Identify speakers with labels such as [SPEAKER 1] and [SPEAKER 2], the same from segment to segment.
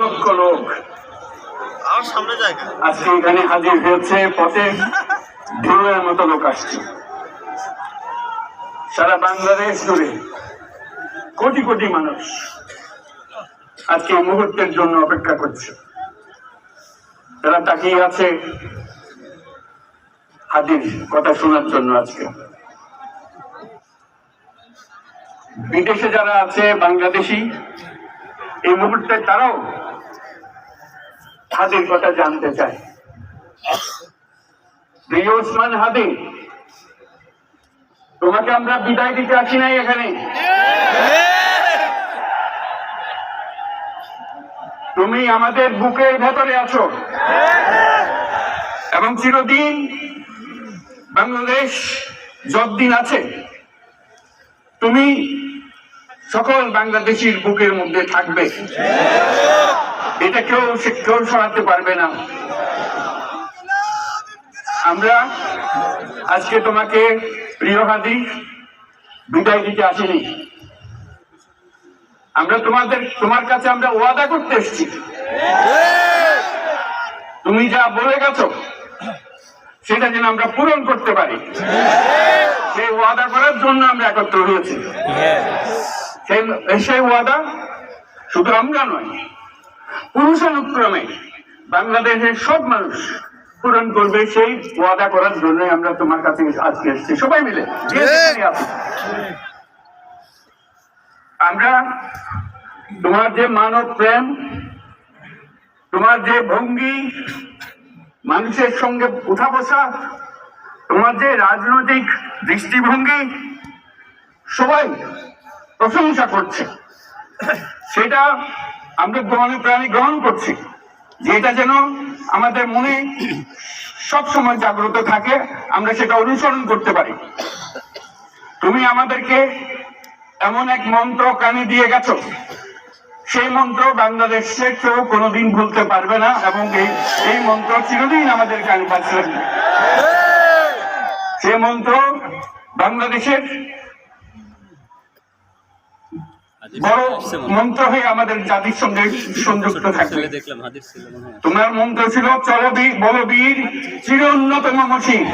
[SPEAKER 1] লক্ষ লোক আজকে এখানে হাজির হয়েছে। পথে ঢেউয়ের মতো লোক আসছে। সারা বাংলাদেশ জুড়ে কোটি কোটি মানুষ আজকে এই মুহূর্তের জন্য অপেক্ষা করছে। তারা তাকিয়ে আছে হাজির কথা শোনার জন্য। আজকে বিদেশে যারা আছে বাংলাদেশি, এই মুহূর্তে তারাও হাদির কথা জানতে চায়। প্রিয় ওসমান হাদি, তোমাকে আমরা বিদায় দিতে আসি নাই এখানে। তুমি আমাদের বুকের ভেতরে আছো এবং চিরদিন বাংলাদেশ যতদিন আছে তুমি সকল বাংলাদেশির বুকের মধ্যে থাকবে। এটা কেউ সরাতে পারবে না। আমরা আজকে তোমাকে প্রিয় হাদি বিদায় দিতে আসিনি। আমরা তোমার কাছে আমরা ওয়াদা করতে এসেছি। তুমি যা বলে গেছো সেটা যেন আমরা পূরণ করতে পারি, সেই ওয়াদা করার জন্য আমরা একত্র হয়েছি। সেই ওয়াদা শুধু আমরা নয়, পুরুষানুক্রমে বাংলাদেশের সব মানুষ পূরণ করবে। সেই ওয়াদা করার জন্য আমরা তোমার কাছে আজকে এসেছি সবাই মিলে। আমরা তোমার যে মানব প্রেম, তোমার যে ভঙ্গি, মানুষের সঙ্গে উঠা বসা, তোমার যে রাজনৈতিক দৃষ্টিভঙ্গি, সবাই প্রশংসা করছে। সেটা আমরা মনে প্রাণী গ্রহণ করছি, যেটা যেন আমাদের মনে সব সময় জাগ্রত থাকে, আমরা সেটা অনুসরণ করতে পারি। তুমি আমাদেরকে এমন এক মন্ত্র কানে দিয়ে গেছো, সেই মন্ত্র বাংলাদেশের কেউ কোনোদিন ভুলতে পারবে না এবং এই মন্ত্র চিরদিন আমাদের কানে বাজতে থাকবে। সেই মন্ত্র বাংলাদেশের বড় মন্ত্র হয়ে আমাদের জাতির সঙ্গে সংযুক্ত থাকবে। তোমার মন্ত্র ছিল চলো বলবীর চির উন্নত মমশির।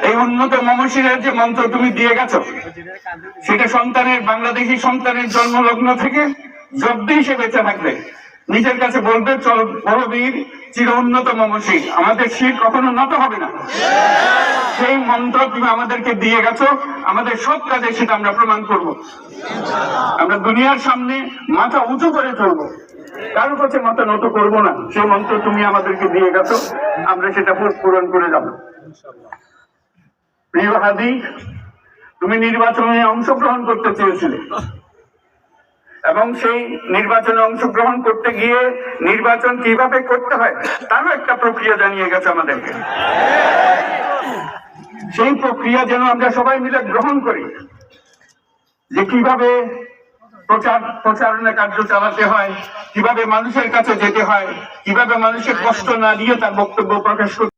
[SPEAKER 1] এই উন্নত মমশিরের যে মন্ত্র তুমি দিয়ে গেছো, সেটা বাংলাদেশি সন্তানের জন্মলগ্ন থেকে যতদিন সে বেঁচে থাকবে নিজের কাছে বলবে চলো বলবীর চির উন্নত মমশির, আমাদের শির কখনো নত হবে না। সেই মন্ত্র তুমি আমাদেরকে দিয়ে গেছো, আমাদের সব কাজে সেটা আমরা প্রমাণ করব। আমরা দুনিয়ার সামনে মাথা উঁচু করে চলবো, কারোর কাছে মাথা নত করবো না। সেই মন্ত্র তুমি আমাদেরকে দিয়ে গেছো, আমরা সেটা পূরণ করে যাব। প্রিয় হাদি, তুমি নির্বাচনে অংশগ্রহণ করতে চেয়েছিলে এবং সেই নির্বাচনে অংশগ্রহণ করতে গিয়ে নির্বাচন কিভাবে করতে হয় তারও একটা প্রক্রিয়া জানিয়ে গেছে আমাদেরকে। সেই প্রক্রিয়া যেন আমরা সবাই মিলে গ্রহণ করি, যে কিভাবে প্রচারণা কার্য চালাতে হয়, কিভাবে মানুষের কাছে যেতে হয়, কিভাবে মানুষের কষ্ট না দিয়ে তার বক্তব্য প্রকাশ করতে